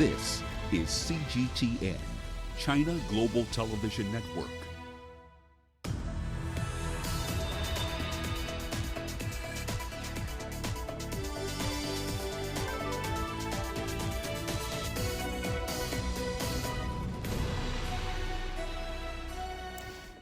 This is CGTN, China Global Television Network.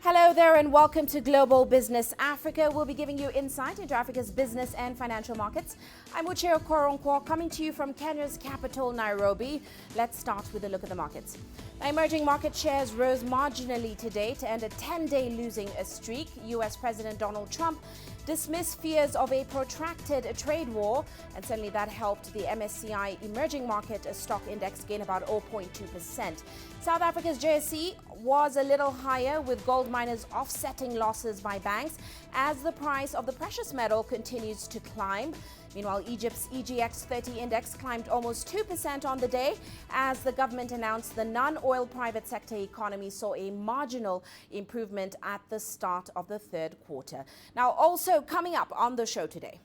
Hello there and welcome to Global Business Africa. We'll be giving you insight into Africa's business and financial markets. I'm Uche Okoronkwo, coming to you from Kenya's capital, Nairobi. Let's start with a look at the markets. Now, emerging market shares rose marginally today to end a 10-day losing streak. US President Donald Trump dismissed fears of a protracted trade war, and certainly that helped the MSCI Emerging Market Stock Index gain about 0.2%. South Africa's JSE was a little higher, with gold miners offsetting losses by banks as the price of the precious metal continues to climb. Meanwhile, Egypt's EGX 30 index climbed almost 2% on the day as the government announced the non-oil private sector economy saw a marginal improvement at the start of the third quarter. Now, also coming up on the show today,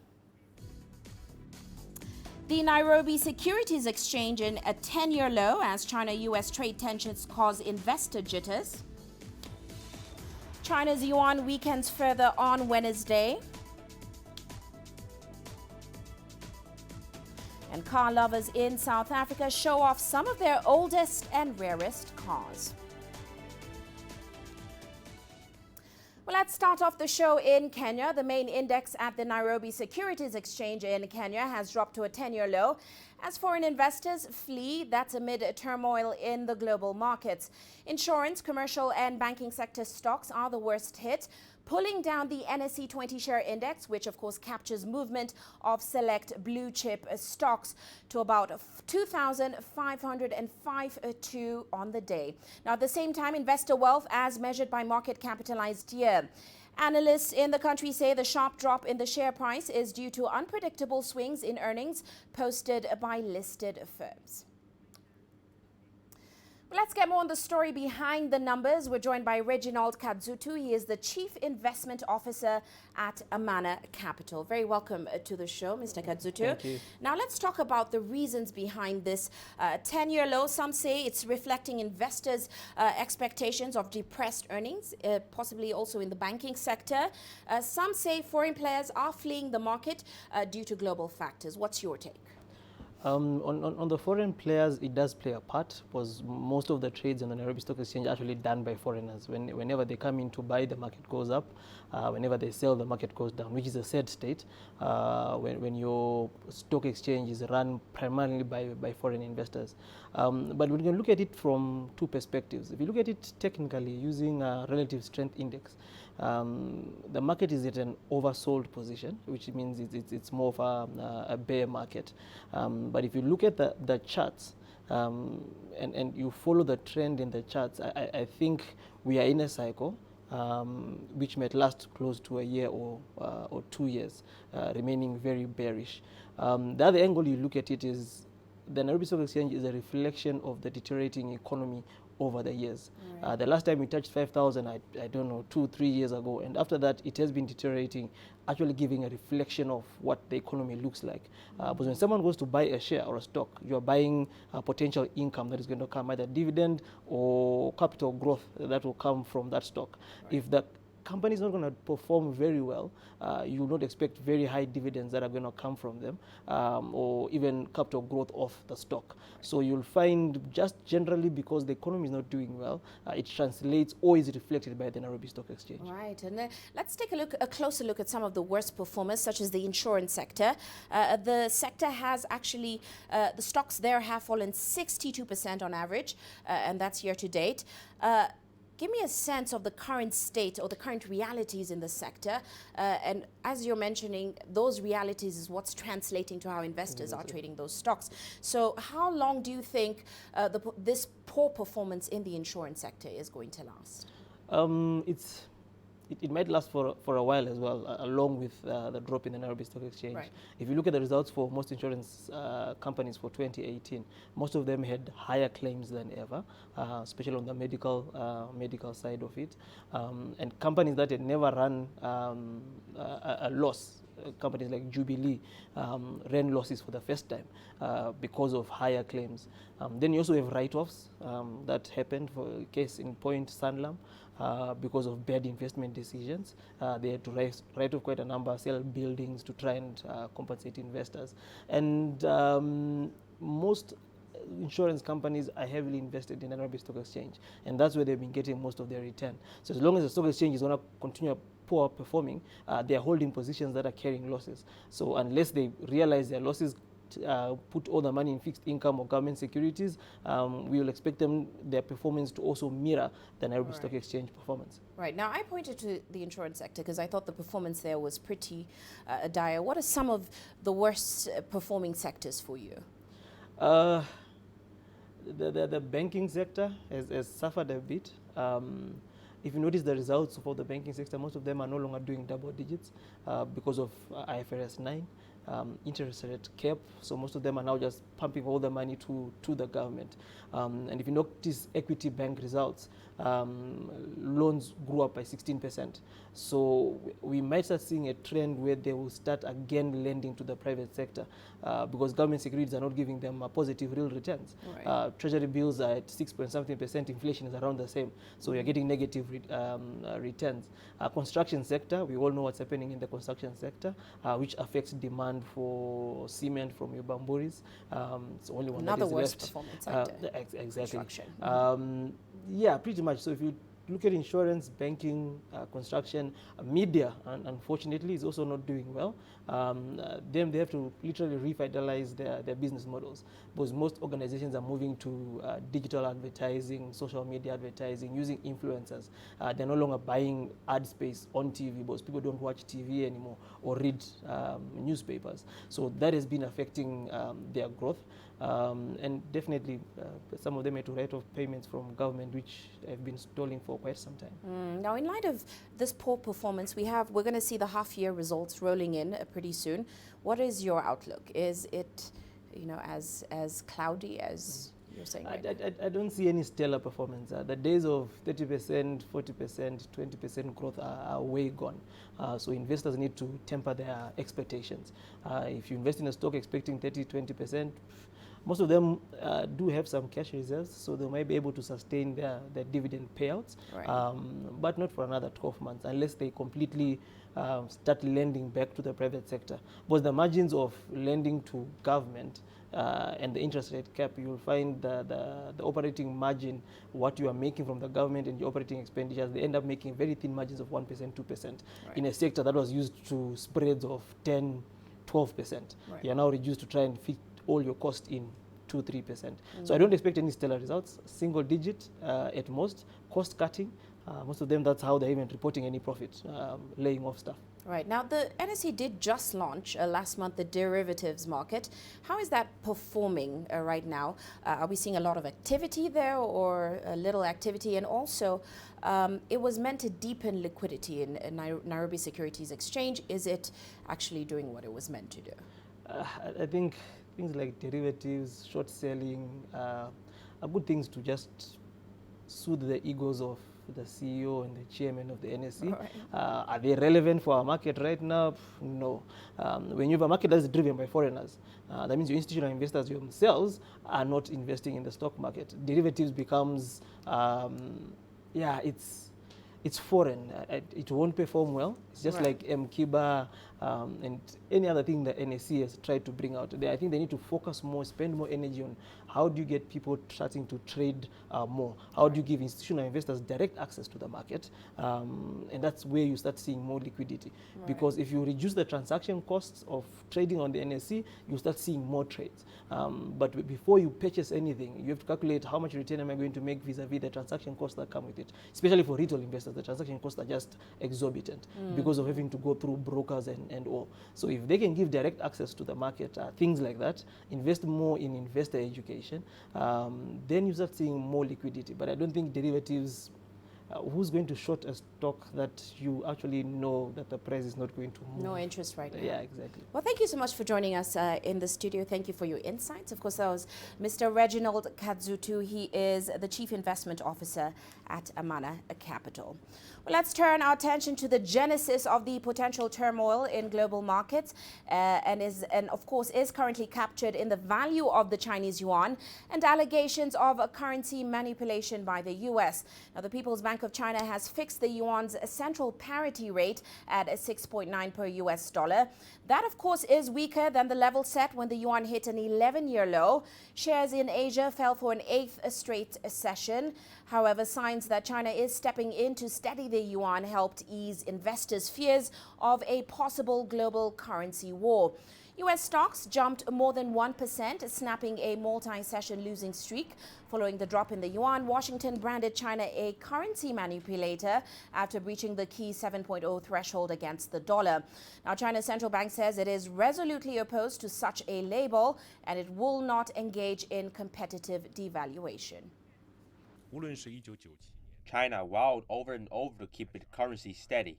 the Nairobi Securities Exchange in a 10-year low as China-US trade tensions cause investor jitters. China's yuan weakens further on Wednesday. And car lovers in South Africa show off some of their oldest and rarest cars. Well, let's start off the show in Kenya. The main index at the Nairobi Securities Exchange in Kenya has dropped to a 10-year low as foreign investors flee. That's amid turmoil in the global markets. Insurance, commercial and banking sector stocks are the worst hit, pulling down the NSE 20 share index, which of course captures movement of select blue chip stocks, to about 2,505 on the day. Now, at the same time, investor wealth as measured by market capitalized year. Analysts in the country say the sharp drop in the share price is due to unpredictable swings in earnings posted by listed firms. Let's get more on the story behind the numbers. We're joined by Reginald Kadzutu. He is the Chief Investment Officer at Amana Capital. Very welcome to the show, Mr. Kadzutu. Thank you. Now, let's talk about the reasons behind this 10-year low. Some say it's reflecting investors' expectations of depressed earnings, possibly also in the banking sector. Some say foreign players are fleeing the market due to global factors. What's your take? On the foreign players, it does play a part because most of the trades on the Nairobi Stock Exchange are actually done by foreigners. Whenever they come in to buy, the market goes up. Whenever they sell, the market goes down, which is a sad state when your stock exchange is run primarily by foreign investors. But we can look at it from two perspectives. If you look at it technically using a relative strength index, the market is at an oversold position, which means it's more of a bear market. But if you look at the charts and you follow the trend in the charts, I think we are in a cycle which might last close to a year or 2 years, remaining very bearish. The other angle you look at it is the Nairobi Stock Exchange is a reflection of the deteriorating economy over the years. Right. The last time we touched 5,000, I don't know, 2-3 years ago. And after that, it has been deteriorating, actually giving a reflection of what the economy looks like. Because when someone goes to buy a share or a stock, you are buying a potential income that is going to come, either dividend or capital growth that will come from that stock. Right. If the company is not going to perform very well, you will not expect very high dividends that are going to come from them, or even capital growth of the stock. So you'll find, just generally because the economy is not doing well, it translates or is reflected by the Nairobi Stock Exchange. Right, and let's take a closer look at some of the worst performers, such as the insurance sector. The sector has actually, the stocks there have fallen 62% on average, and that's year to date. Give me a sense of the current state or the current realities in the sector. And as you're mentioning, those realities is what's translating to how investors are trading those stocks. So how long do you think this poor performance in the insurance sector is going to last? It might last for a while as well, along with the drop in the Nairobi Stock Exchange. Right. If you look at the results for most insurance companies for 2018, most of them had higher claims than ever, especially on the medical side of it. And companies that had never run a loss companies like Jubilee ran losses for the first time because of higher claims. Then you also have write-offs that happened, for a case in point Sanlam, because of bad investment decisions. They had to write off quite a number, sell buildings to try and compensate investors. And most insurance companies are heavily invested in the Nairobi Stock Exchange, and that's where they've been getting most of their return. So as long as the stock exchange is going to continue poor performing, they are holding positions that are carrying losses. So unless they realize their losses, put all the money in fixed income or government securities, we will expect their performance to also mirror the Nairobi Stock Exchange performance. Right. Now, I pointed to the insurance sector because I thought the performance there was pretty dire. What are some of the worst performing sectors for you? The banking sector has suffered a bit. If you notice the results for the banking sector, most of them are no longer doing double digits because of IFRS 9, interest rate cap. So most of them are now just pumping all the money to the government. And if you notice Equity Bank results, loans grew up by 16%. So we might start seeing a trend where they will start again lending to the private sector because government securities are not giving them positive real returns. Right. Treasury bills are at 6.something%, inflation is around the same. So you're getting negative returns. Construction sector, we all know what's happening in the construction sector, which affects demand for cement from your bamburis. It's only one Another that is worst left. Performance sector. Exactly. Construction. Yeah, pretty much. So if you look at insurance, banking, construction, media, and unfortunately, is also not doing well. They have to literally revitalize their business models because most organizations are moving to digital advertising, social media advertising, using influencers. They're no longer buying ad space on TV because people don't watch TV anymore or read newspapers. So that has been affecting their growth. And definitely, some of them had to write off payments from government, which have been stalling for quite some time. Now, in light of this poor performance, we're going to see the half-year results rolling in pretty soon. What is your outlook? Is it, as cloudy as you're saying right now? I don't see any stellar performance. The days of 30%, 40%, 20% growth are way gone. So investors need to temper their expectations. If you invest in a stock expecting 30, 20%, most of them do have some cash reserves, so they might be able to sustain their dividend payouts, right. But not for another 12 months, unless they completely start lending back to the private sector. Because the margins of lending to government and the interest rate cap, you'll find the operating margin, what you are making from the government and your operating expenditures, they end up making very thin margins of 1%, 2%, right. In a sector that was used to spreads of 10, 12%. Right. You're now reduced to try and fit all your cost in 2-3%. So I don't expect any stellar results, single digit at most, cost cutting. Most of them, that's how they're even reporting any profit, laying off stuff. Right. Now, the NSE did just launch last month the derivatives market. How is that performing right now? Are we seeing a lot of activity there or a little activity? And also, it was meant to deepen liquidity in Nairobi Securities Exchange. Is it actually doing what it was meant to do? I think things like derivatives, short selling are good things to just soothe the egos of the CEO and the chairman of the NSE. Right. Are they relevant for our market right now? No. When you have a market that's driven by foreigners, that means your institutional investors themselves are not investing in the stock market. Derivatives becomes, it's foreign. It won't perform well. It's just right. Like Mkiba and any other thing that NSE has tried to bring out. I think they need to focus more, spend more energy on how do you get people starting to trade more? How do you give institutional investors direct access to the market? And that's where you start seeing more liquidity. Right. Because if you reduce the transaction costs of trading on the NSE, you start seeing more trades. But before you purchase anything, you have to calculate how much return am I going to make vis-a-vis the transaction costs that come with it. Especially for retail investors, the transaction costs are just exorbitant because of having to go through brokers and all. So if they can give direct access to the market, things like that, invest more in investor education, then you start seeing more liquidity. But I don't think derivatives who's going to short a stock that you actually know that the price is not going to move? No interest right now. Yeah, exactly. Well, thank you so much for joining us in the studio. Thank you for your insights. Of course, that was Mr. Reginald Kadzutu. He is the Chief Investment Officer at Amana Capital. Well, let's turn our attention to the genesis of the potential turmoil in global markets and of course is currently captured in the value of the Chinese yuan and allegations of currency manipulation by the U.S. Now, the People's Bank of China has fixed the yuan's central parity rate at 6.9 per US dollar. That, of course, is weaker than the level set when the yuan hit an 11-year low. Shares in Asia fell for an 8th straight session. However, signs that China is stepping in to steady the yuan helped ease investors' fears of a possible global currency war. U.S. stocks jumped more than 1%, snapping a multi-session losing streak. Following the drop in the yuan, Washington branded China a currency manipulator after breaching the key 7.0 threshold against the dollar. Now, China's central bank says it is resolutely opposed to such a label and it will not engage in competitive devaluation. China vowed over and over to keep its currency steady,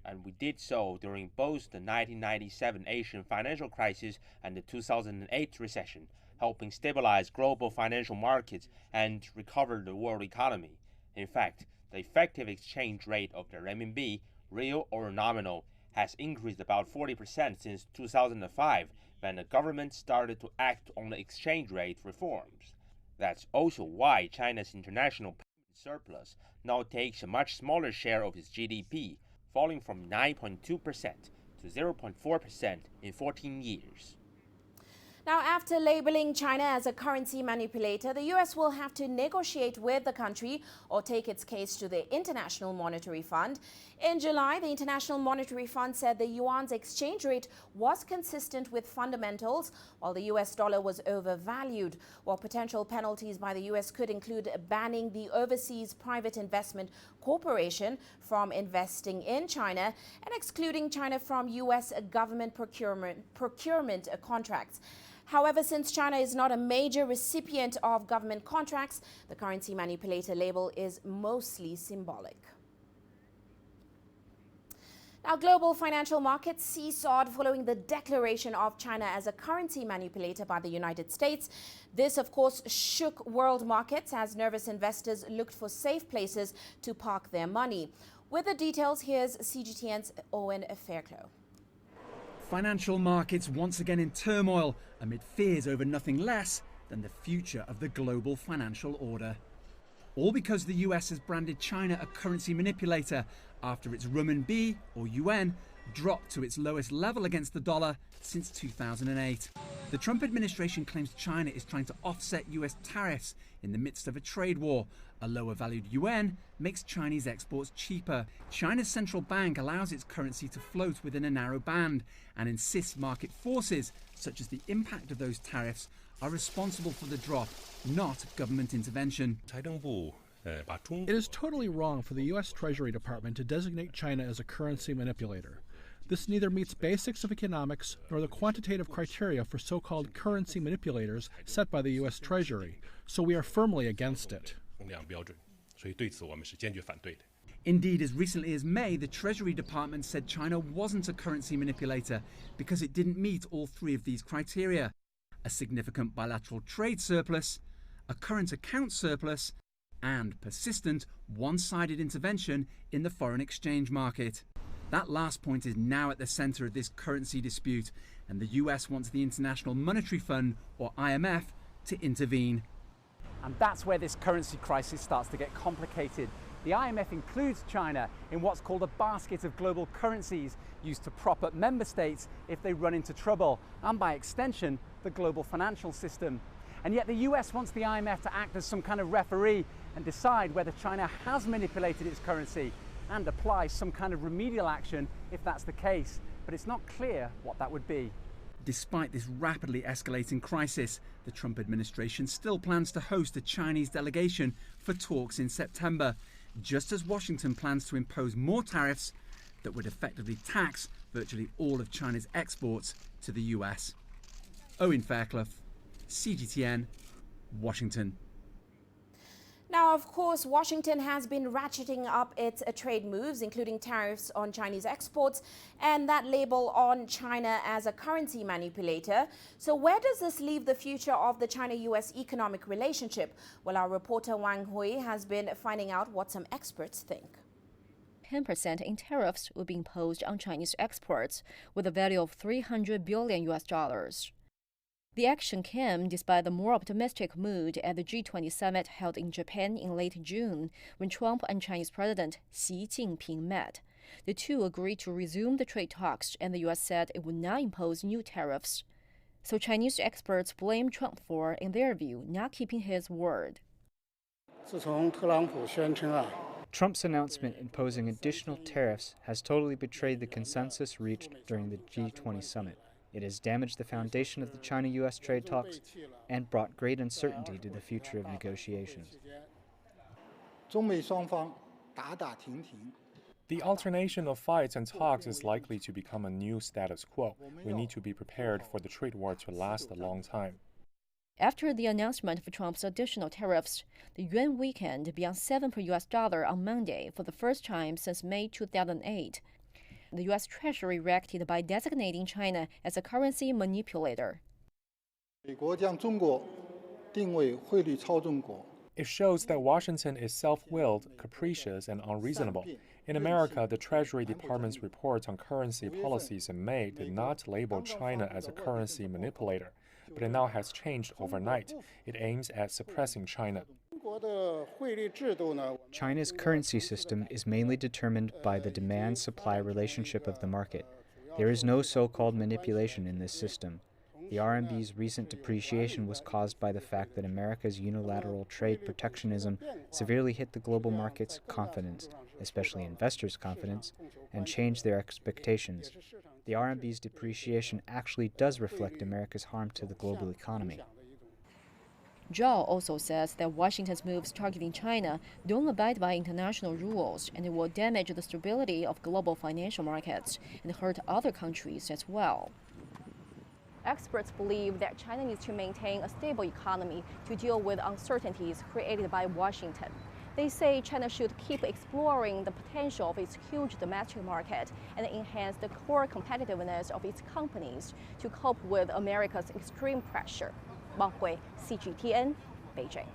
and we did so during both the 1997 Asian financial crisis and the 2008 recession, helping stabilize global financial markets and recover the world economy. In fact, the effective exchange rate of the renminbi, real or nominal, has increased about 40% since 2005, when the government started to act on the exchange rate reforms. That's also why China's international payment surplus now takes a much smaller share of its GDP, falling from 9.2% to 0.4% in 14 years. Now, after labeling China as a currency manipulator, the U.S. will have to negotiate with the country or take its case to the International Monetary Fund. In July, the International Monetary Fund said the yuan's exchange rate was consistent with fundamentals, while the U.S. dollar was overvalued. While potential penalties by the U.S. could include banning the Overseas Private Investment Corporation from investing in China and excluding China from U.S. government procurement contracts. However, since China is not a major recipient of government contracts, the currency manipulator label is mostly symbolic. Now, global financial markets seesawed following the declaration of China as a currency manipulator by the United States. This, of course, shook world markets as nervous investors looked for safe places to park their money. With the details, here's CGTN's Owen Fairclough. Financial markets once again in turmoil amid fears over nothing less than the future of the global financial order. All because the US has branded China a currency manipulator after its renminbi, or yuan, dropped to its lowest level against the dollar since 2008. The Trump administration claims China is trying to offset US tariffs in the midst of a trade war. A lower valued yuan makes Chinese exports cheaper. China's central bank allows its currency to float within a narrow band and insists market forces, such as the impact of those tariffs, are responsible for the drop, not government intervention. It is totally wrong for the U.S. Treasury Department to designate China as a currency manipulator. This neither meets basics of economics nor the quantitative criteria for so-called currency manipulators set by the U.S. Treasury, so we are firmly against it. Indeed, as recently as May, the Treasury Department said China wasn't a currency manipulator because it didn't meet all three of these criteria: a significant bilateral trade surplus, a current account surplus, and persistent one-sided intervention in the foreign exchange market. That last point is now at the center of this currency dispute, and the US wants the International Monetary Fund, or IMF, to intervene. And that's where this currency crisis starts to get complicated. The IMF includes China in what's called a basket of global currencies used to prop up member states if they run into trouble, and by extension, the global financial system. And yet the US wants the IMF to act as some kind of referee and decide whether China has manipulated its currency and apply some kind of remedial action if that's the case. But it's not clear what that would be. Despite this rapidly escalating crisis, the Trump administration still plans to host a Chinese delegation for talks in September, just as Washington plans to impose more tariffs that would effectively tax virtually all of China's exports to the US. Owen Fairclough, CGTN, Washington. Now, of course, Washington has been ratcheting up its trade moves, including tariffs on Chinese exports and that label on China as a currency manipulator. So where does this leave the future of the China-US economic relationship? Well, our reporter Wang Hui has been finding out what some experts think. 10% in tariffs will be imposed on Chinese exports, with a value of $300 billion. The action came despite the more optimistic mood at the G20 summit held in Japan in late June, when Trump and Chinese President Xi Jinping met. The two agreed to resume the trade talks, and the U.S. said it would not impose new tariffs. So Chinese experts blame Trump for, in their view, not keeping his word. Trump's announcement imposing additional tariffs has totally betrayed the consensus reached during the G20 summit. It has damaged the foundation of the China-US trade talks and brought great uncertainty to the future of negotiations. The alternation of fights and talks is likely to become a new status quo. We need to be prepared for the trade war to last a long time. After the announcement of Trump's additional tariffs, the yuan weakened beyond 7 per US dollar on Monday for the first time since May 2008. The U.S. Treasury reacted by designating China as a currency manipulator. It shows that Washington is self-willed, capricious, and unreasonable. In America, the Treasury Department's report on currency policies in May did not label China as a currency manipulator, but it now has changed overnight. It aims at suppressing China. China's currency system is mainly determined by the demand-supply relationship of the market. There is no so-called manipulation in this system. The RMB's recent depreciation was caused by the fact that America's unilateral trade protectionism severely hit the global market's confidence, especially investors' confidence, and changed their expectations. The RMB's depreciation actually does reflect America's harm to the global economy. Zhao also says that Washington's moves targeting China don't abide by international rules, and it will damage the stability of global financial markets and hurt other countries as well. Experts believe that China needs to maintain a stable economy to deal with uncertainties created by Washington. They say China should keep exploring the potential of its huge domestic market and enhance the core competitiveness of its companies to cope with America's extreme pressure. Wang Hui, CGTN, Beijing.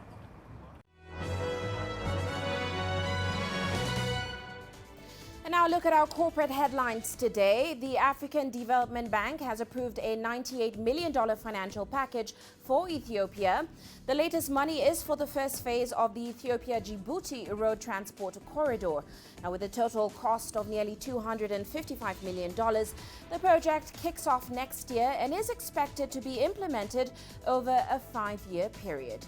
And now look at our corporate headlines today. The African Development Bank has approved a $98 million financial package for Ethiopia. The latest money is for the first phase of the Ethiopia-Djibouti road transport corridor. Now, with a total cost of nearly $255 million, the project kicks off next year and is expected to be implemented over a 5-year period.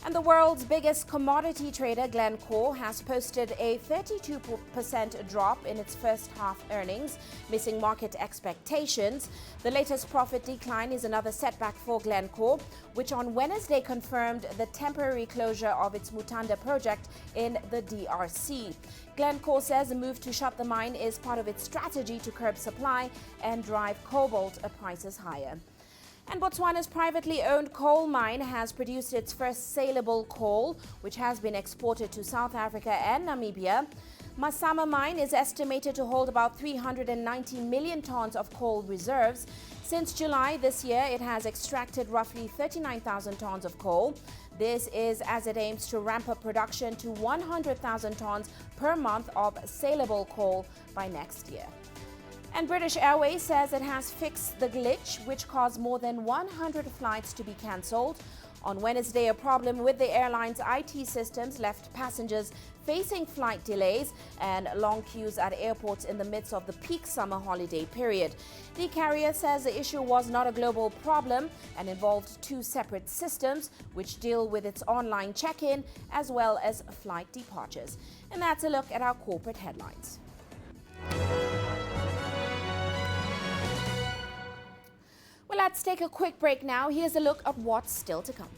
And the world's biggest commodity trader, Glencore, has posted a 32% drop in its first half earnings, missing market expectations. The latest profit decline is another setback for Glencore, which on Wednesday confirmed the temporary closure of its Mutanda project in the DRC. Glencore says the move to shut the mine is part of its strategy to curb supply and drive cobalt prices higher. And Botswana's privately owned coal mine has produced its first saleable coal, which has been exported to South Africa and Namibia. Masama mine is estimated to hold about 390 million tons of coal reserves. Since July this year, it has extracted roughly 39,000 tons of coal. This is as it aims to ramp up production to 100,000 tons per month of saleable coal by next year. And British Airways says it has fixed the glitch, which caused more than 100 flights to be cancelled. On Wednesday, a problem with the airline's IT systems left passengers facing flight delays and long queues at airports in the midst of the peak summer holiday period. The carrier says the issue was not a global problem and involved two separate systems, which deal with its online check-in as well as flight departures. And that's a look at our corporate headlines. Well, let's take a quick break now. Here's a look at what's still to come.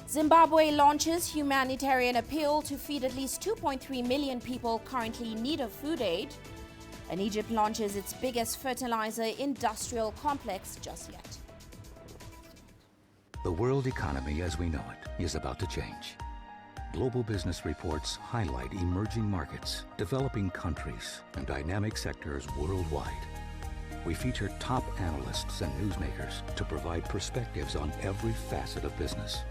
Zimbabwe launches humanitarian appeal to feed at least 2.3 million people currently in need of food aid. And Egypt launches its biggest fertilizer industrial complex just yet. The world economy as we know it is about to change. Global business reports highlight emerging markets, developing countries, and dynamic sectors worldwide. We feature top analysts and newsmakers to provide perspectives on every facet of business.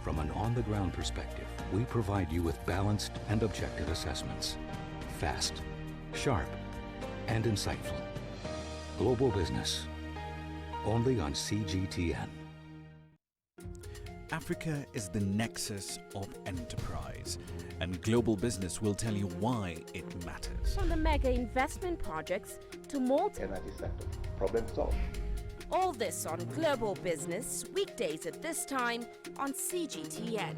From an on-the-ground perspective, we provide you with balanced and objective assessments. Fast, sharp, and insightful. Global Business. Only on CGTN. Africa is the nexus of enterprise, and Global Business will tell you why it matters. From the mega investment projects to energy sector, problem solved. all this on Global Business, weekdays at this time on CGTN.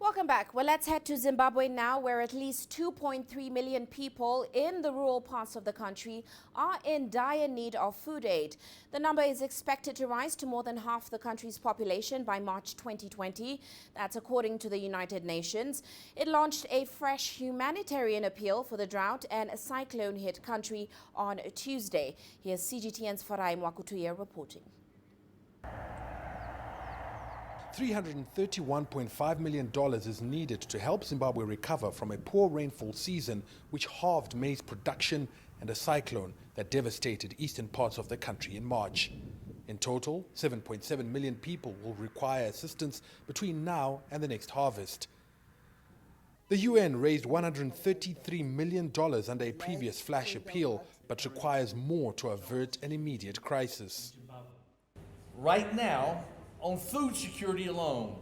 Welcome back. Well, let's head to Zimbabwe now, where at least 2.3 million people in the rural parts of the country are in dire need of food aid. The number is expected to rise to more than half the country's population by March 2020. That's according to the United Nations. It launched a fresh humanitarian appeal for the drought and a cyclone-hit country on Tuesday. Here's CGTN's Farai Mwakutuya reporting. $331.5 million is needed to help Zimbabwe recover from a poor rainfall season which halved maize production and a cyclone that devastated eastern parts of the country in March. In total, 7.7 million people will require assistance between now and the next harvest. The UN raised $133 million under a previous flash appeal, but requires more to avert an immediate crisis. Right now, on food security alone,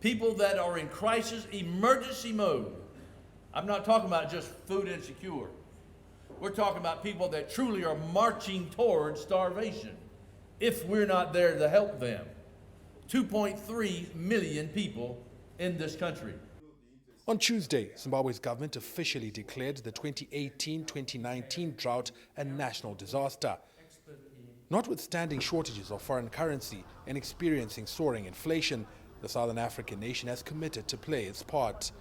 people that are in crisis emergency mode. I'm not talking about just food insecure. We're talking about people that truly are marching towards starvation if we're not there to help them. 2.3 million people in this country. On Tuesday, Zimbabwe's government officially declared the 2018-2019 drought a national disaster. Notwithstanding shortages of foreign currency and experiencing soaring inflation, the Southern African nation has committed to play its part,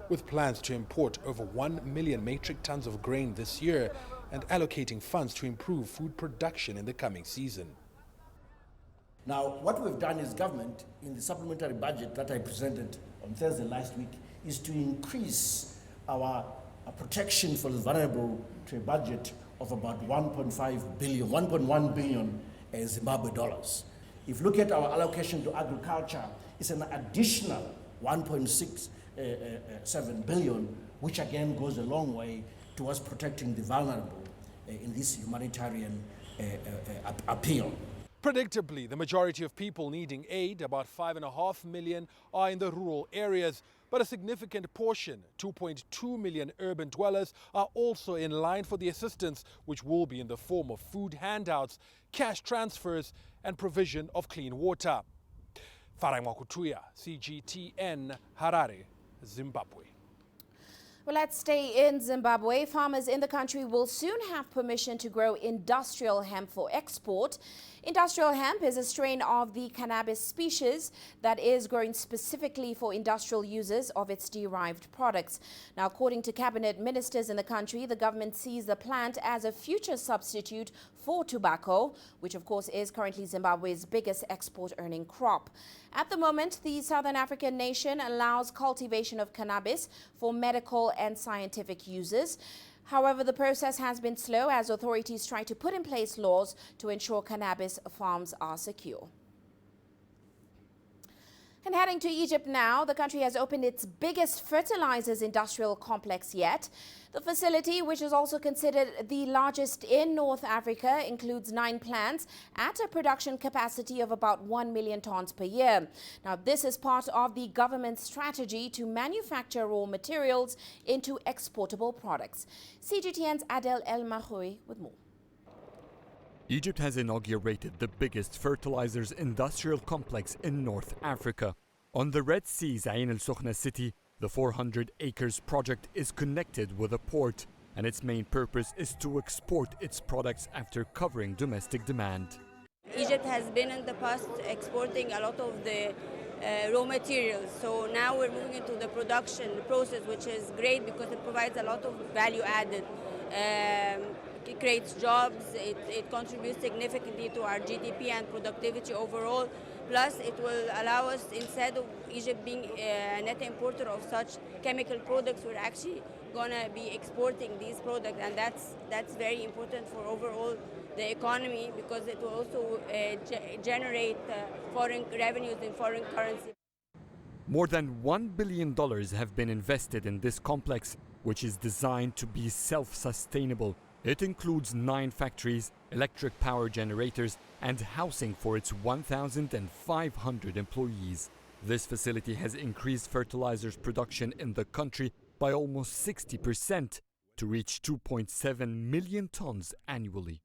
with plans to import over 1 million metric tons of grain this year and allocating funds to improve food production in the coming season. Now, what we've done as government in the supplementary budget that I presented on Thursday last week is to increase our protection for the vulnerable to a budget of about 1.5 billion, 1.1 billion Zimbabwe dollars. If you look at our allocation to agriculture, it's an additional 1.67 billion, which again goes a long way towards protecting the vulnerable in this humanitarian appeal. Predictably, the majority of people needing aid, about 5.5 million, are in the rural areas, but a significant portion, 2.2 million urban dwellers, are also in line for the assistance, which will be in the form of food handouts, cash transfers, and provision of clean water. Farai Mwakutuya, CGTN, Harare, Zimbabwe. Well, let's stay in Zimbabwe. Farmers in the country will soon have permission to grow industrial hemp for export. Industrial hemp is a strain of the cannabis species that is grown specifically for industrial uses of its derived products. Now, according to cabinet ministers in the country, the government sees the plant as a future substitute for tobacco, which of course is currently Zimbabwe's biggest export-earning crop. At the moment, the Southern African nation allows cultivation of cannabis for medical and scientific uses. However, the process has been slow as authorities try to put in place laws to ensure cannabis farms are secure. And heading to Egypt now, the country has opened its biggest fertilizers industrial complex yet. The facility, which is also considered the largest in North Africa, includes 9 plants at a production capacity of about 1 million tons per year. Now, this is part of the government's strategy to manufacture raw materials into exportable products. CGTN's Adel El Mahoui with more. Egypt has inaugurated the biggest fertilizers industrial complex in North Africa. On the Red Sea's Ain el-Sokhna city, the 400 acres project is connected with a port, and its main purpose is to export its products after covering domestic demand. Egypt has been in the past exporting a lot of the raw materials. So now we're moving into the production process, which is great because it provides a lot of value added. It creates jobs, it contributes significantly to our GDP and productivity overall. Plus, it will allow us, instead of Egypt being a net importer of such chemical products, we're actually going to be exporting these products, and that's very important for overall the economy because it will also generate foreign revenues in foreign currency. More than $1 billion have been invested in this complex, which is designed to be self-sustainable. It includes 9 factories, electric power generators, and housing for its 1,500 employees. This facility has increased fertilizers production in the country by almost 60% to reach 2.7 million tons annually.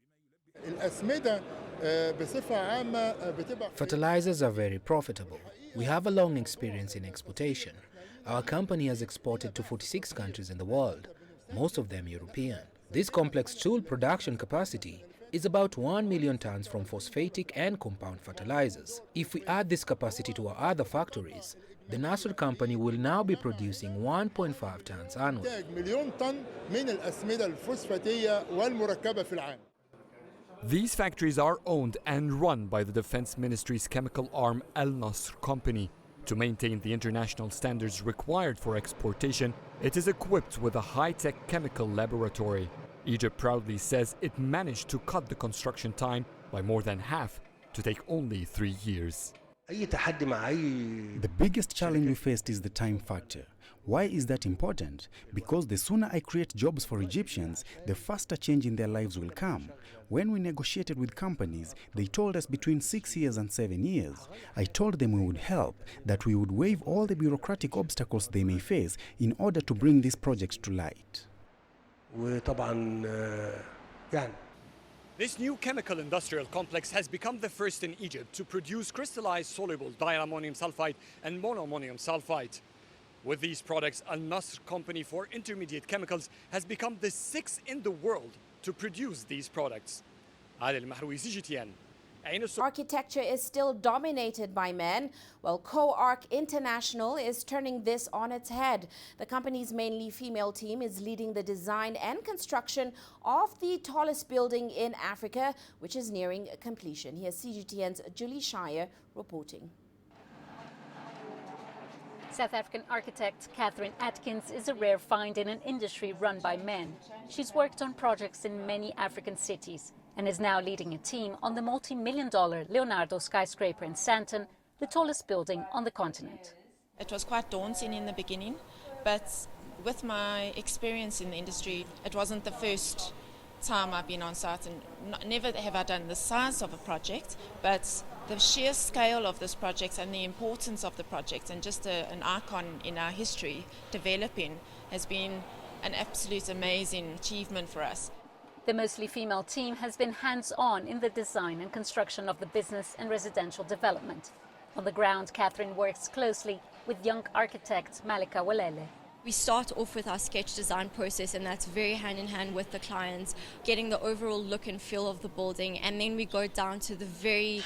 Fertilizers are very profitable. We have a long experience in exportation. Our company has exported to 46 countries in the world, most of them European. This complex tool production capacity is about 1 million tons from phosphatic and compound fertilizers. If we add this capacity to our other factories, the Nasser company will now be producing 1.5 tons annually. These factories are owned and run by the Defense Ministry's chemical arm Al Nasr Company. To maintain the international standards required for exportation, it is equipped with a high-tech chemical laboratory. Egypt proudly says it managed to cut the construction time by more than half to take only 3 years. The biggest challenge we faced is the time factor. Why is that important? Because the sooner I create jobs for Egyptians, the faster change in their lives will come. When we negotiated with companies, they told us between 6 years and 7 years. I told them we would help, that we would waive all the bureaucratic obstacles they may face in order to bring this project to light. This new chemical industrial complex has become the first in Egypt to produce crystallized soluble diammonium sulfide and monoammonium sulfide. With these products, Al Nasr Company for Intermediate Chemicals has become the 6th in the world to produce these products. Adel Mahroui, CGTN. Architecture is still dominated by men, while Co-Arc International is turning this on its head. The company's mainly female team is leading the design and construction of the tallest building in Africa, which is nearing completion. Here's CGTN's Julie Shire reporting. South African architect Catherine Atkins is a rare find in an industry run by men. She's worked on projects in many African cities and is now leading a team on the multi-million-dollar Leonardo skyscraper in Sandton, the tallest building on the continent. It was quite daunting in the beginning, but with my experience in the industry, it wasn't the first time I've been on site, and never have I done the size of a project, but the sheer scale of this project and the importance of the project, and just an icon in our history developing, has been an absolute amazing achievement for us. The mostly female team has been hands-on in the design and construction of the business and residential development. On the ground, Catherine works closely with young architect Malika Walele. We start off with our sketch design process, and that's very hand in hand with the clients, getting the overall look and feel of the building, and then we go down to the very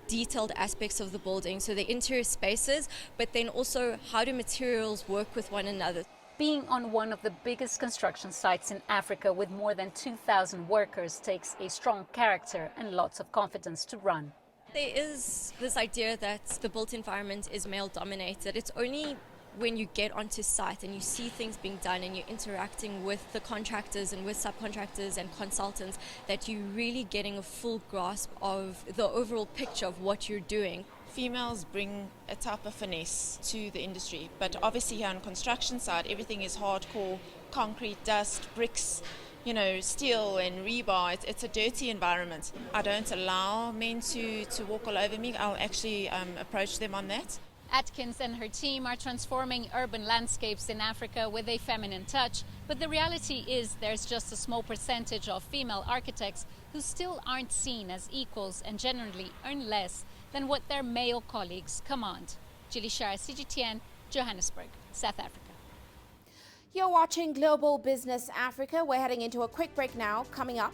detailed aspects of the building, so the interior spaces, but then also how do materials work with one another. Being on one of the biggest construction sites in Africa with more than 2,000 workers takes a strong character and lots of confidence to run. There is this idea that the built environment is male dominated. It's only when you get onto site and you see things being done and you're interacting with the contractors and with subcontractors and consultants that you're really getting a full grasp of the overall picture of what you're doing. Females bring a type of finesse to the industry, but obviously here on construction side, everything is hardcore, concrete, dust, bricks, steel and rebar. It's a dirty environment. I don't allow men to walk all over me. I'll actually approach them on that. Atkins and her team are transforming urban landscapes in Africa with a feminine touch, but the reality is there's just a small percentage of female architects who still aren't seen as equals and generally earn less than what their male colleagues command. Julie Shire, CGTN, Johannesburg, South Africa. You're watching Global Business Africa. We're heading into a quick break now. Coming up,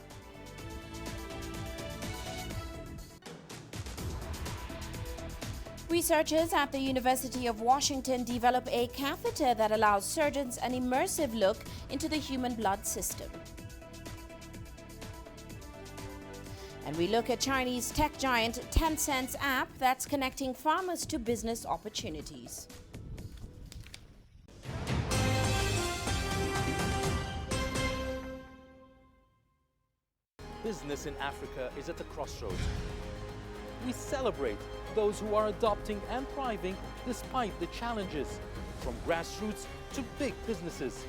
Researchers at the University of Washington develop a catheter that allows surgeons an immersive look into the human blood system. And we look at Chinese tech giant Tencent's app that's connecting farmers to business opportunities. Business in Africa is at the crossroads. We celebrate those who are adopting and thriving despite the challenges, from grassroots to big businesses.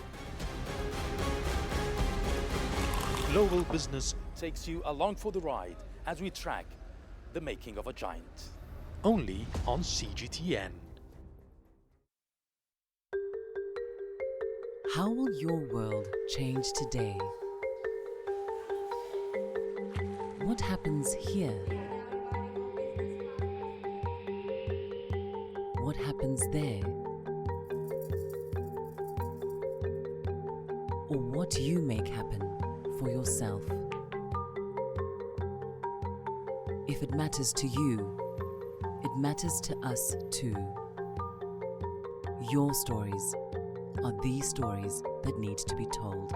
Global Business takes you along for the ride as we track the making of a giant. Only on CGTN. How will your world change today? What happens here? What happens there? Or what you make happen for yourself. If it matters to you, it matters to us too. Your stories are the stories that need to be told.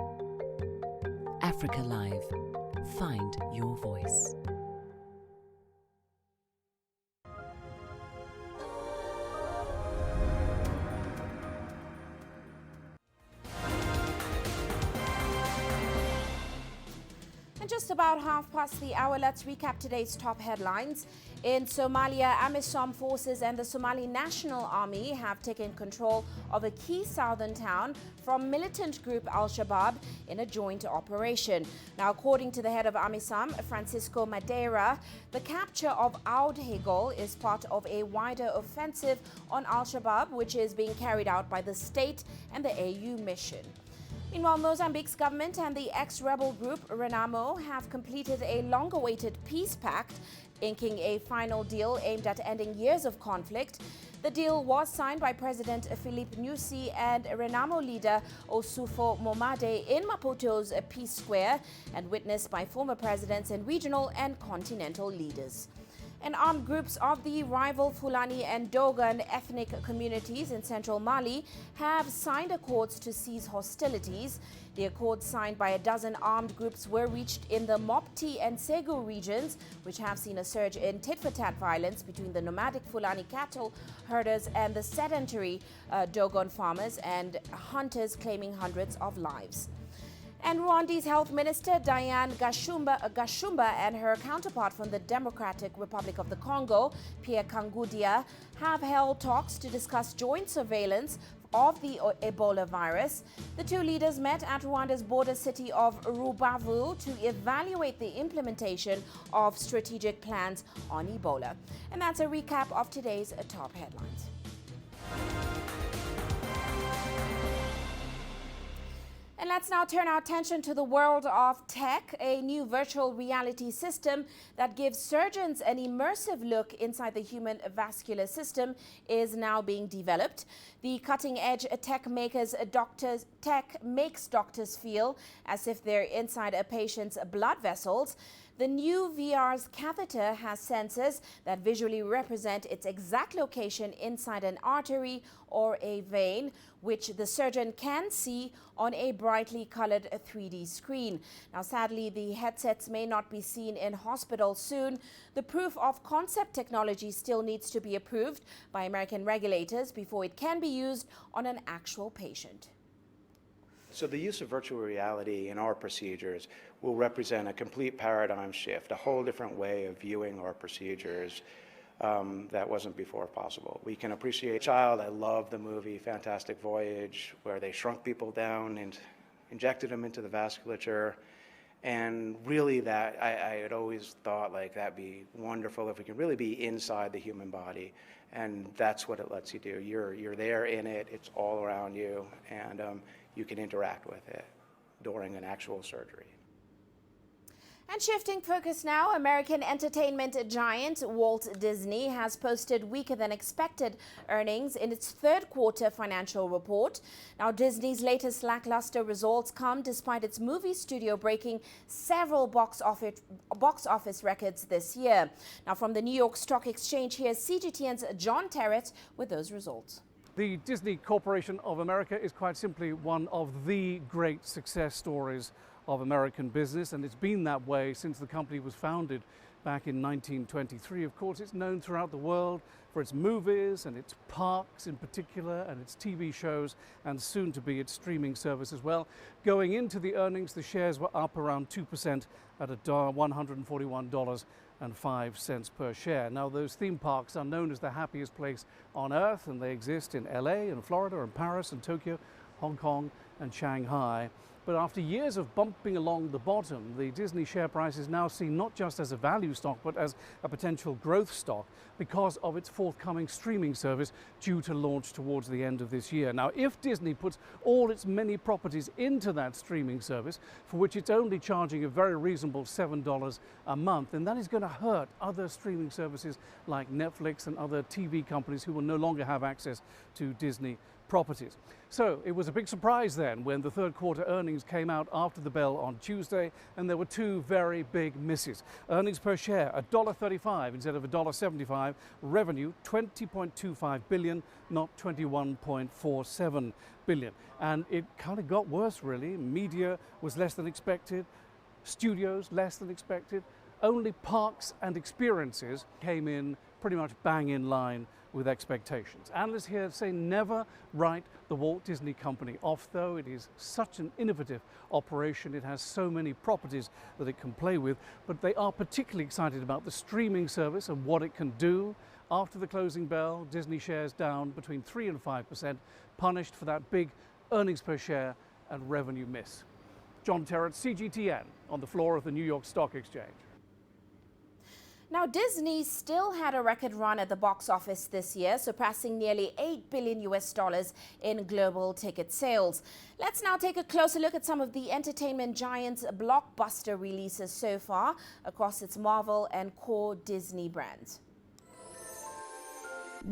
Africa Live. Find your voice. And just about 1:30, let's recap today's top headlines. In Somalia, AMISOM forces and the Somali National Army have taken control of a key southern town from militant group Al-Shabaab in a joint operation. Now, according to the head of AMISOM, Francisco Madeira, the capture of Oud Hegel is part of a wider offensive on Al-Shabaab, which is being carried out by the state and the AU mission. Meanwhile, Mozambique's government and the ex-rebel group Renamo have completed a long-awaited peace pact, inking a final deal aimed at ending years of conflict. The deal was signed by President Philippe Nyusi and Renamo leader Osufo Momade in Maputo's Peace Square and witnessed by former presidents and regional and continental leaders. And armed groups of the rival Fulani and Dogon ethnic communities in central Mali have signed accords to cease hostilities. The accords signed by a dozen armed groups were reached in the Mopti and Segu regions, which have seen a surge in tit-for-tat violence between the nomadic Fulani cattle herders and the sedentary Dogon farmers and hunters, claiming hundreds of lives. And Rwanda's Health Minister Diane Gashumba and her counterpart from the Democratic Republic of the Congo, Pierre Kangudia, have held talks to discuss joint surveillance of the Ebola virus. The two leaders met at Rwanda's border city of Rubavu to evaluate the implementation of strategic plans on Ebola. And that's a recap of today's top headlines. And let's now turn our attention to the world of tech. A new virtual reality system that gives surgeons an immersive look inside the human vascular system is now being developed. The cutting-edge tech makes doctors feel as if they're inside a patient's blood vessels. The new VR's catheter has sensors that visually represent its exact location inside an artery or a vein, which the surgeon can see on a brightly colored 3D screen. Now, sadly, the headsets may not be seen in hospitals soon. The proof of concept technology still needs to be approved by American regulators before it can be used on an actual patient. So the use of virtual reality in our procedures will represent a complete paradigm shift, a whole different way of viewing our procedures that wasn't before possible. We can appreciate child. I love the movie Fantastic Voyage, where they shrunk people down and injected them into the vasculature. And really that, I had always thought like that'd be wonderful if we could really be inside the human body. And that's what it lets you do. You're there in it, it's all around you, and you can interact with it during an actual surgery. And shifting focus now, American entertainment giant Walt Disney has posted weaker than expected earnings in its third quarter financial report. Now, Disney's latest lackluster results come despite its movie studio breaking several box office records this year. Now, from the New York Stock Exchange, here's CGTN's John Terrett with those results. The Disney Corporation of America is quite simply one of the great success stories of American business, and it's been that way since the company was founded back in 1923. Of course, it's known throughout the world for its movies and its parks in particular, and its TV shows, and soon to be its streaming service as well. Going into the earnings, the shares were up around 2% at $141.05 per share. Now, those theme parks are known as the happiest place on earth, and they exist in LA and Florida and Paris and Tokyo, Hong Kong and Shanghai. But after years of bumping along the bottom, the Disney share price is now seen not just as a value stock, but as a potential growth stock because of its forthcoming streaming service due to launch towards the end of this year. Now, if Disney puts all its many properties into that streaming service, for which it's only charging a very reasonable $7 a month, then that is going to hurt other streaming services like Netflix and other TV companies who will no longer have access to Disney properties. So it was a big surprise then when the third quarter earnings came out after the bell on Tuesday, and there were two very big misses. Earnings per share $1.35 instead of $1.75. Revenue $20.25 billion, not $21.47 billion. And it kind of got worse, really. Media was less than expected, studios less than expected. Only parks and experiences came in pretty much bang in line with expectations. Analysts here say never write the Walt Disney Company off, though. It is such an innovative operation. It has so many properties that it can play with, but they are particularly excited about the streaming service and what it can do. After the closing bell, Disney shares down between 3% and 5%, punished for that big earnings per share and revenue miss. John Terrett, CGTN, on the floor of the New York Stock Exchange. Now, Disney still had a record run at the box office this year, surpassing nearly $8 billion in global ticket sales. Let's now take a closer look at some of the entertainment giant's blockbuster releases so far across its Marvel and core Disney brands.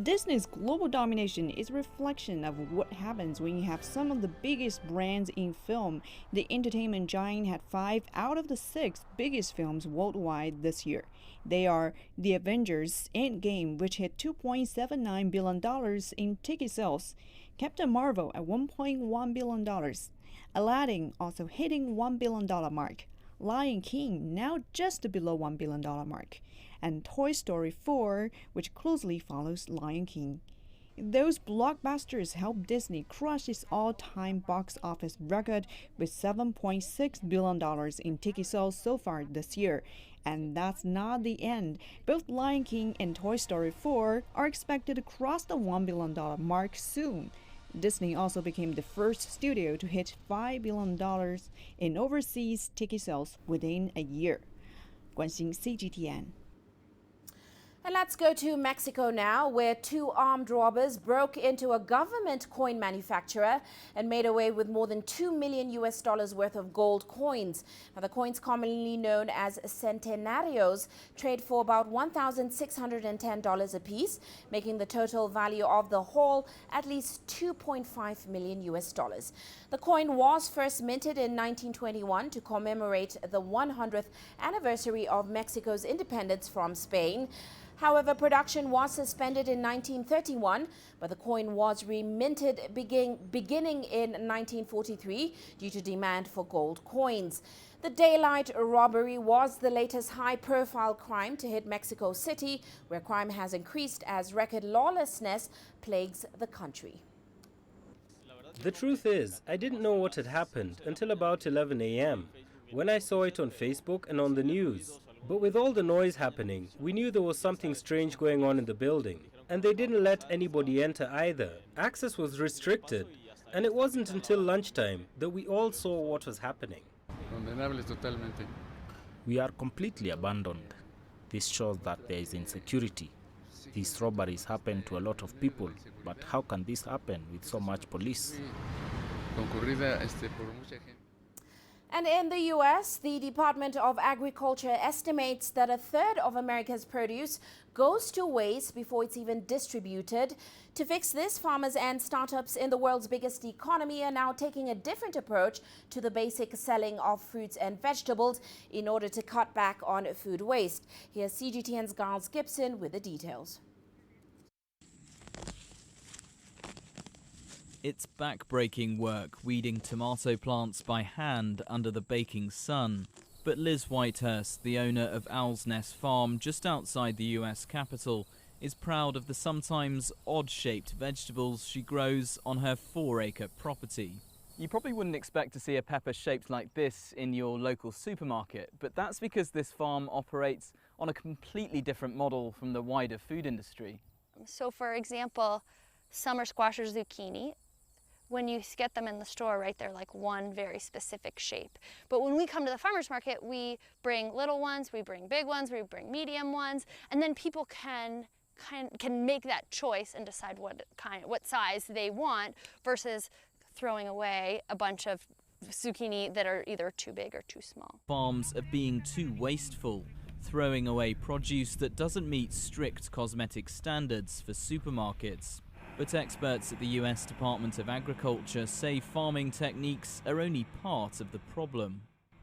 Disney's global domination is a reflection of what happens when you have some of the biggest brands in film. The entertainment giant had 5 out of the 6 biggest films worldwide this year. They are The Avengers Endgame, which hit $2.79 billion in ticket sales, Captain Marvel at $1.1 billion, Aladdin also hitting $1 billion mark, Lion King now just below $1 billion mark, and Toy Story 4, which closely follows Lion King. Those blockbusters helped Disney crush its all-time box office record with $7.6 billion in ticket sales so far this year. And that's not the end. Both Lion King and Toy Story 4 are expected to cross the $1 billion mark soon. Disney also became the first studio to hit $5 billion in overseas ticket sales within a year. Guanxin, CGTN. And let's go to Mexico now, where 2 armed robbers broke into a government coin manufacturer and made away with more than $2 million worth of gold coins. Now, the coins, commonly known as centenarios, trade for about $1,610 apiece, making the total value of the haul at least $2.5 million. The coin was first minted in 1921 to commemorate the 100th anniversary of Mexico's independence from Spain. However, production was suspended in 1931, but the coin was reminted beginning in 1943 due to demand for gold coins. The daylight robbery was the latest high-profile crime to hit Mexico City, where crime has increased as record lawlessness plagues the country. The truth is, I didn't know what had happened until about 11 a.m. when I saw it on Facebook and on the news. But with all the noise happening, we knew there was something strange going on in the building. And they didn't let anybody enter either. Access was restricted. And it wasn't until lunchtime that we all saw what was happening. We are completely abandoned. This shows that there is insecurity. These robberies happen to a lot of people, but how can this happen with so much police? And in the U.S., the Department of Agriculture estimates that a third of America's produce goes to waste before it's even distributed. To fix this, farmers and startups in the world's biggest economy are now taking a different approach to the basic selling of fruits and vegetables in order to cut back on food waste. Here's CGTN's Giles Gibson with the details. It's back-breaking work weeding tomato plants by hand under the baking sun. But Liz Whitehurst, the owner of Owl's Nest Farm just outside the US capital, is proud of the sometimes odd-shaped vegetables she grows on her 4-acre property. You probably wouldn't expect to see a pepper shaped like this in your local supermarket, but that's because this farm operates on a completely different model from the wider food industry. So for example, summer squash or zucchini, when you get them in the store, right, they're like one very specific shape. But when we come to the farmer's market, we bring little ones, we bring big ones, we bring medium ones, and then people can make that choice and decide what size they want versus throwing away a bunch of zucchini that are either too big or too small. Farms are being too wasteful, throwing away produce that doesn't meet strict cosmetic standards for supermarkets. But experts at the US Department of Agriculture say farming techniques are only part of the problem.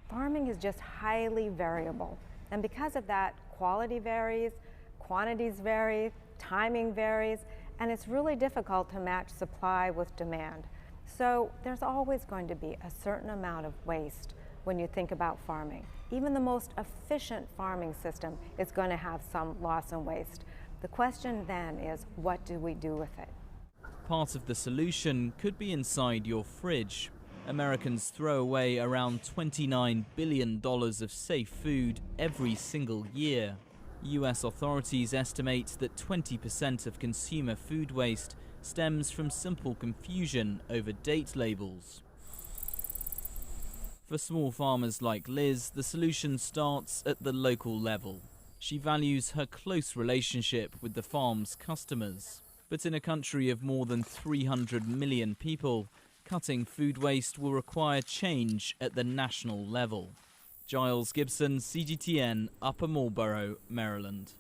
Farming is just highly variable, and because of that, quality varies, quantities vary, timing varies, and it's really difficult to match supply with demand. So there's always going to be a certain amount of waste when you think about farming. Even the most efficient farming system is going to have some loss and waste. The question then is, what do we do with it? Part of the solution could be inside your fridge. Americans throw away around $29 billion of safe food every single year. US authorities estimate that 20% of consumer food waste stems from simple confusion over date labels. For small farmers like Liz, the solution starts at the local level. She values her close relationship with the farm's customers. But in a country of more than 300 million people, cutting food waste will require change at the national level. Giles Gibson, CGTN, Upper Marlboro, Maryland.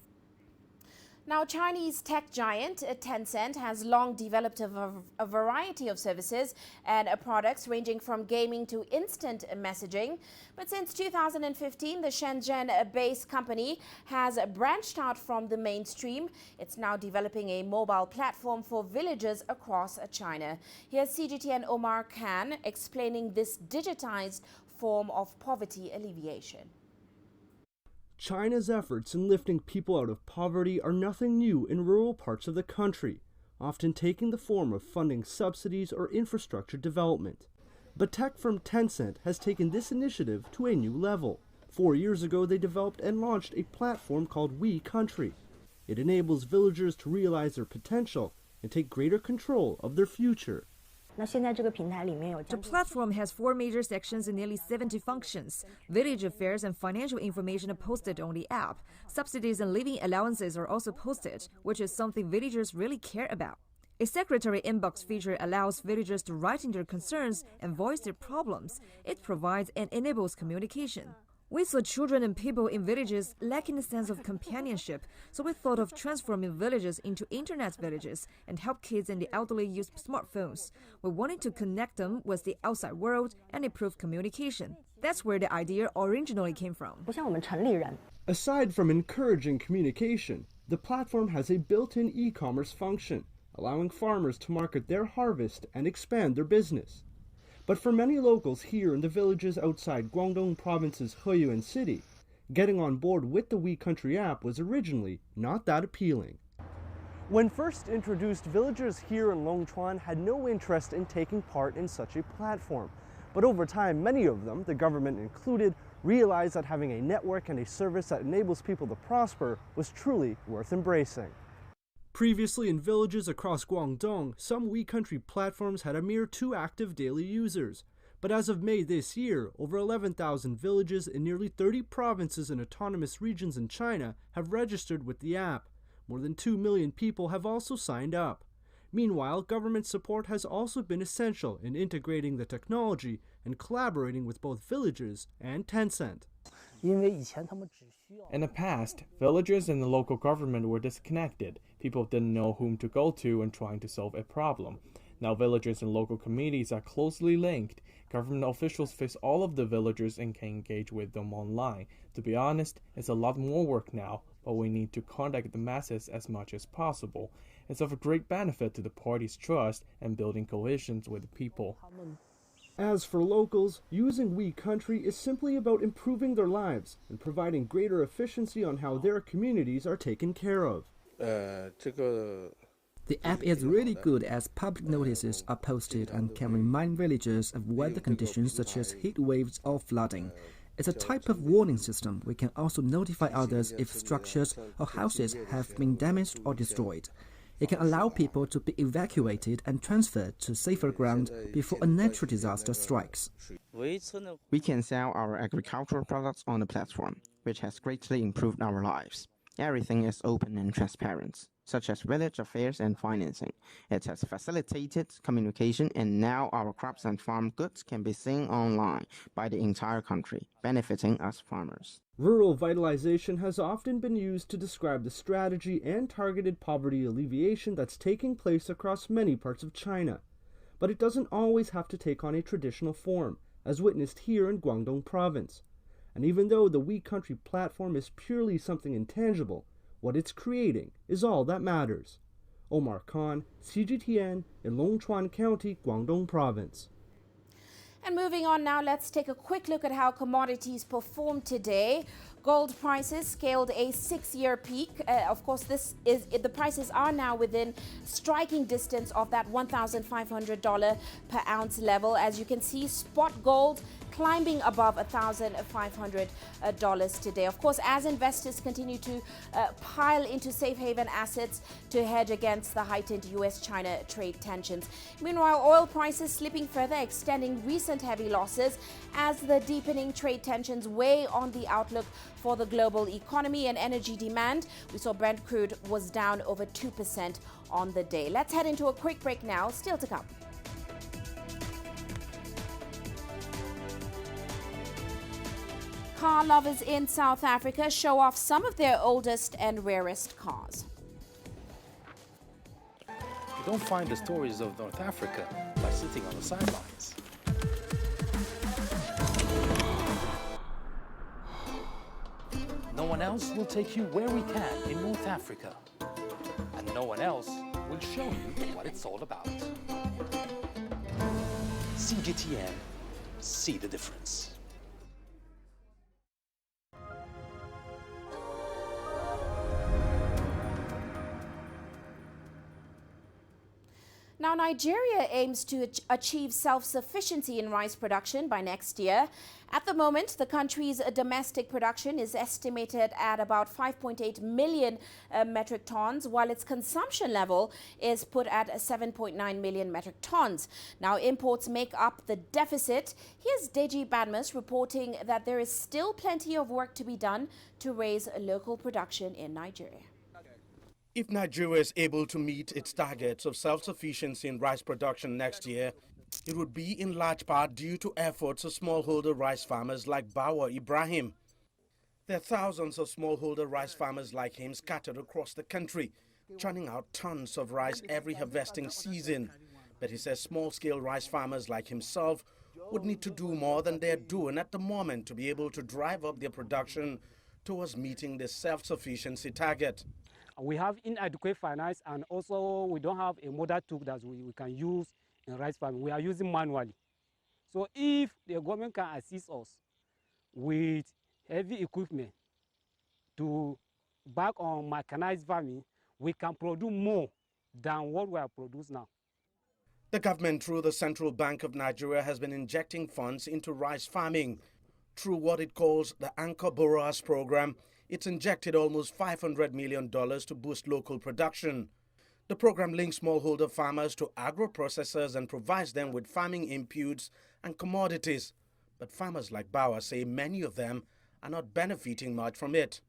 Now, Chinese tech giant Tencent has long developed a variety of services and products ranging from gaming to instant messaging. But since 2015, the Shenzhen-based company has branched out from the mainstream. It's now developing a mobile platform for villagers across China. Here's CGTN Omar Khan explaining this digitized form of poverty alleviation. China's efforts in lifting people out of poverty are nothing new in rural parts of the country, often taking the form of funding subsidies or infrastructure development. But tech firm Tencent has taken this initiative to a new level. 4 years ago, they developed and launched a platform called We Country. It enables villagers to realize their potential and take greater control of their future. The platform has 4 major sections and nearly 70 functions. Village affairs and financial information are posted on the app. Subsidies and living allowances are also posted, which is something villagers really care about. A secretary inbox feature allows villagers to write in their concerns and voice their problems. It provides and enables communication. We saw children and people in villages lacking a sense of companionship, so we thought of transforming villages into internet villages and help kids and the elderly use smartphones. We wanted to connect them with the outside world and improve communication. That's where the idea originally came from. Aside from encouraging communication, the platform has a built-in e-commerce function, allowing farmers to market their harvest and expand their business. But for many locals here in the villages outside Guangdong Province's Heyuan City, getting on board with the We Country app was originally not that appealing. When first introduced, villagers here in Longchuan had no interest in taking part in such a platform. But over time, many of them, the government included, realized that having a network and a service that enables people to prosper was truly worth embracing. Previously in villages across Guangdong, some We Country platforms had a mere 2 active daily users. But as of May this year, over 11,000 villages in nearly 30 provinces and autonomous regions in China have registered with the app. More than 2 million people have also signed up. Meanwhile, government support has also been essential in integrating the technology and collaborating with both villagers and Tencent. In the past, villagers and the local government were disconnected. People didn't know whom to go to when trying to solve a problem. Now villagers and local communities are closely linked. Government officials face all of the villagers and can engage with them online. To be honest, it's a lot more work now, but we need to contact the masses as much as possible. It's of a great benefit to the party's trust and building cohesion with the people. As for locals, using We Country is simply about improving their lives and providing greater efficiency on how their communities are taken care of. The app is really good as public notices are posted and can remind villagers of weather conditions such as heat waves or flooding. It's a type of warning system. We can also notify others if structures or houses have been damaged or destroyed. It can allow people to be evacuated and transferred to safer ground before a natural disaster strikes. We can sell our agricultural products on the platform, which has greatly improved our lives. Everything is open and transparent, such as village affairs and financing. It has facilitated communication, and now our crops and farm goods can be seen online by the entire country, benefiting us farmers. Rural vitalization has often been used to describe the strategy and targeted poverty alleviation that's taking place across many parts of China. But it doesn't always have to take on a traditional form, as witnessed here in Guangdong province. And even though the We Country platform is purely something intangible, what it's creating is all that matters. Omar Khan, CGTN, in Longchuan County, Guangdong province. And moving on now, let's take a quick look at how commodities performed today. Gold prices scaled a 6-year peak. Of course, the prices are now within striking distance of that $1,500 per ounce level. As you can see, spot gold climbing above $1,500 today. Of course, as investors continue to pile into safe haven assets to hedge against the heightened US-China trade tensions. Meanwhile, oil prices slipping further, extending recent heavy losses as the deepening trade tensions weigh on the outlook for the global economy and energy demand. We saw Brent crude was down over 2% on the day. Let's head into a quick break now. Still to come. Car lovers in South Africa show off some of their oldest and rarest cars. You don't find the stories of North Africa by sitting on the sidelines. No one else will take you where we can in North Africa. And no one else will show you what it's all about. CGTN, see the difference. Now, Nigeria aims to achieve self-sufficiency in rice production by next year. At the moment, the country's domestic production is estimated at about 5.8 million metric tons, while its consumption level is put at 7.9 million metric tons. Now, imports make up the deficit. Here's Deji Badmus reporting that there is still plenty of work to be done to raise local production in Nigeria. If Nigeria is able to meet its targets of self-sufficiency in rice production next year, it would be in large part due to efforts of smallholder rice farmers like Bawa Ibrahim. There are thousands of smallholder rice farmers like him scattered across the country, churning out tons of rice every harvesting season. But he says small-scale rice farmers like himself would need to do more than they're doing at the moment to be able to drive up their production towards meeting the self-sufficiency target. We have inadequate finance, and also we don't have a modern tool that we can use in rice farming. We are using manually. So if the government can assist us with heavy equipment to back on mechanized farming, we can produce more than what we have produced now. The government, through the Central Bank of Nigeria, has been injecting funds into rice farming. Through what it calls the Anchor Borrowers Program, it's injected almost $500 million to boost local production. The program links smallholder farmers to agro-processors and provides them with farming inputs and commodities. But farmers like Bawa say many of them are not benefiting much from it.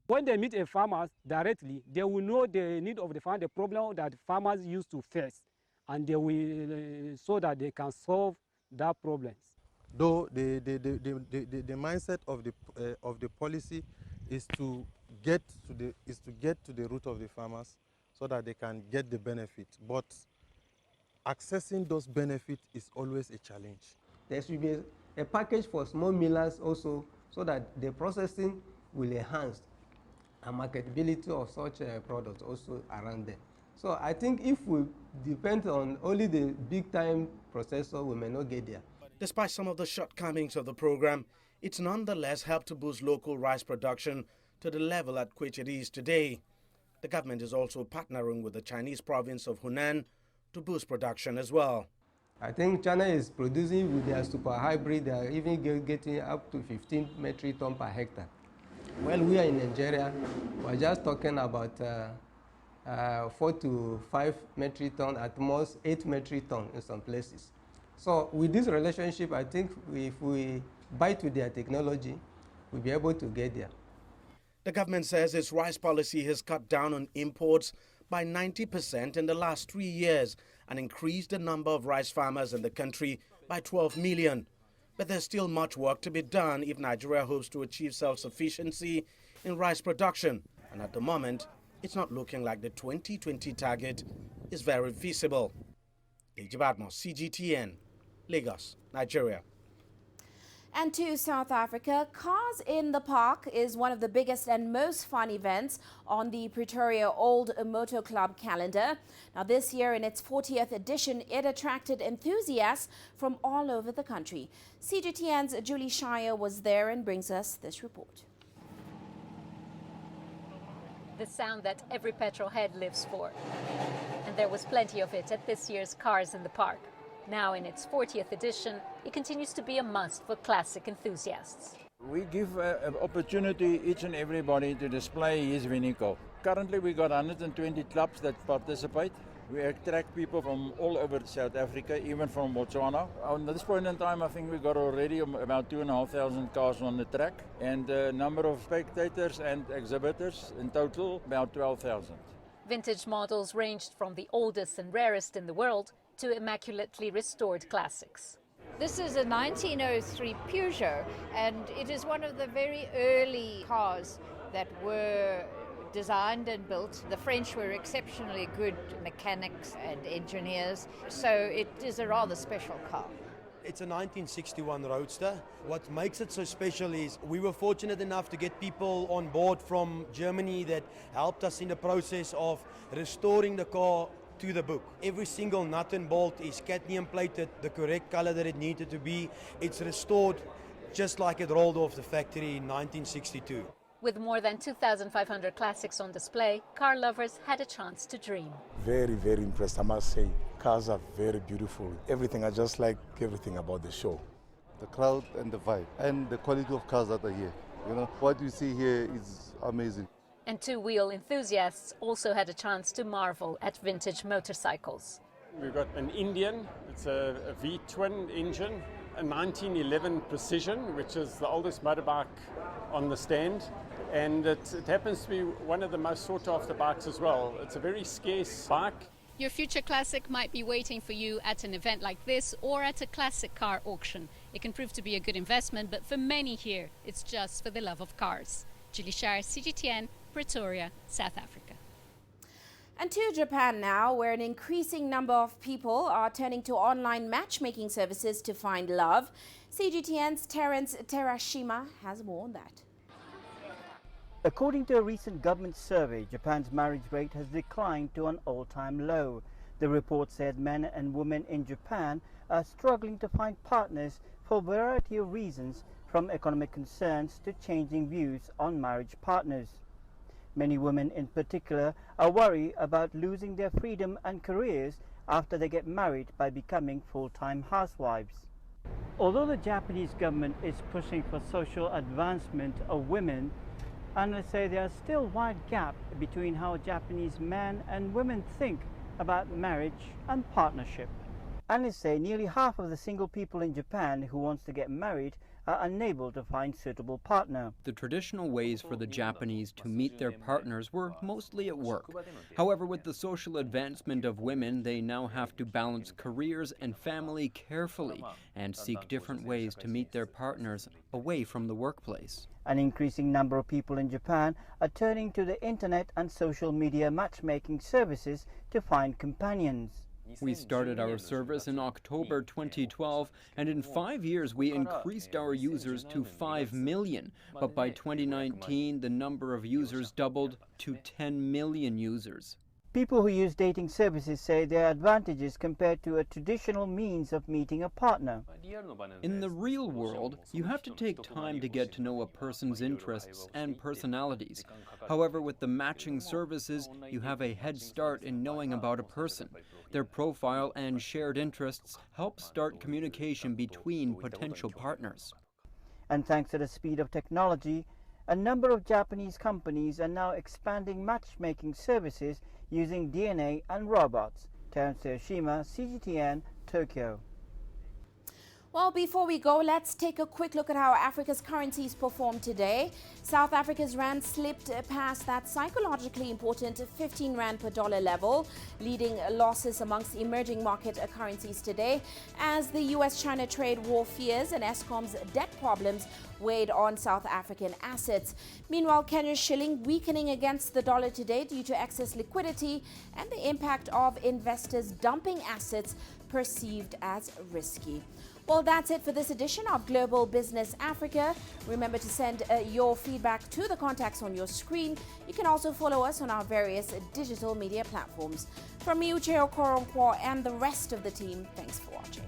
When they meet a farmer directly, they will know the need of the farmer, the problem that farmers used to face, and they will so that they can solve that problems. Though the mindset of the policy is to get to the root of the farmers so that they can get the benefit, but accessing those benefits is always a challenge. There should be a package for small millers also, so that the processing will enhance and marketability of such products also around there. So I think if we depend on only the big-time processor, we may not get there. Despite some of the shortcomings of the program, it's nonetheless helped to boost local rice production to the level at which it is today. The government is also partnering with the Chinese province of Hunan to boost production as well. I think China is producing with their super hybrid, they are even getting up to 15 metric tons per hectare. Well, we are in Nigeria, we're just talking about 4 to 5 metric tons, at most 8 metric tons in some places. So with this relationship, I think if we buy to their technology, we'll be able to get there. The government says its rice policy has cut down on imports by 90% in the last 3 years and increased the number of rice farmers in the country by 12 million. But there's still much work to be done if Nigeria hopes to achieve self-sufficiency in rice production. And at the moment, it's not looking like the 2020 target is very feasible. Ejibadmo, CGTN, Lagos, Nigeria. And to South Africa, Cars in the Park is one of the biggest and most fun events on the Pretoria Old Motor Club calendar. Now this year, in its 40th edition, it attracted enthusiasts from all over the country. CGTN's Julie Shire was there and brings us this report. The sound that every petrolhead lives for. And there was plenty of it at this year's Cars in the Park. Now in its 40th edition, it continues to be a must for classic enthusiasts. We give an opportunity each and everybody to display his vehicle. Currently we got 120 clubs that participate. We attract people from all over South Africa, even from Botswana. On this point in time, I think we got already about 2,500 cars on the track, and the number of spectators and exhibitors in total about 12,000. Vintage models ranged from the oldest and rarest in the world to immaculately restored classics. This is a 1903 Peugeot, and it is one of the very early cars that were designed and built. The French were exceptionally good mechanics and engineers, so it is a rather special car. It's a 1961 Roadster. What makes it so special is we were fortunate enough to get people on board from Germany that helped us in the process of restoring the car to the book. Every single nut and bolt is cadmium plated, the correct color that it needed to be. It's restored just like it rolled off the factory in 1962. With more than 2,500 classics on display, car lovers had a chance to dream. Very, very impressed, I must say. Cars are very beautiful. Everything, I just like everything about the show. The crowd and the vibe and the quality of cars that are here. You know, what you see here is amazing. And two-wheel enthusiasts also had a chance to marvel at vintage motorcycles. We've got an Indian, it's a V-twin engine, a 1911 Precision, which is the oldest motorbike on the stand. And it happens to be one of the most sought-after bikes as well. It's a very scarce bike. Your future classic might be waiting for you at an event like this or at a classic car auction. It can prove to be a good investment, but for many here, it's just for the love of cars. Julie Shire, CGTN, Pretoria, South Africa. And to Japan now, where an increasing number of people are turning to online matchmaking services to find love. CGTN's Terence Terashima has more on that. According to a recent government survey, Japan's marriage rate has declined to an all-time low. The report said men and women in Japan are struggling to find partners for a variety of reasons, from economic concerns to changing views on marriage partners. Many women in particular are worried about losing their freedom and careers after they get married by becoming full-time housewives. Although the Japanese government is pushing for social advancement of women, analysts say there is still a wide gap between how Japanese men and women think about marriage and partnership. Analysts say nearly half of the single people in Japan who wants to get married are unable to find suitable partner. The traditional ways for the Japanese to meet their partners were mostly at work. However, with the social advancement of women, they now have to balance careers and family carefully and seek different ways to meet their partners away from the workplace. An increasing number of people in Japan are turning to the internet and social media matchmaking services to find companions. We started our service in October 2012, and in 5 years we increased our users to 5 million. But by 2019, the number of users doubled to 10 million users. People who use dating services say there are advantages compared to a traditional means of meeting a partner. In the real world, you have to take time to get to know a person's interests and personalities. However, with the matching services, you have a head start in knowing about a person. Their profile and shared interests help start communication between potential partners. And thanks to the speed of technology, a number of Japanese companies are now expanding matchmaking services using DNA and robots. Terence Hiroshima, CGTN, Tokyo. Well, before we go, let's take a quick look at how Africa's currencies performed today. South Africa's rand slipped past that psychologically important 15 rand per dollar level, leading losses amongst emerging market currencies today, as the US-China trade war fears and Eskom's debt problems weighed on South African assets. Meanwhile, Kenya's shilling weakening against the dollar today due to excess liquidity and the impact of investors dumping assets perceived as risky. Well, that's it for this edition of Global Business Africa. Remember to send your feedback to the contacts on your screen. You can also follow us on our various digital media platforms. From me, Uche Okoronkwo, and the rest of the team, thanks for watching.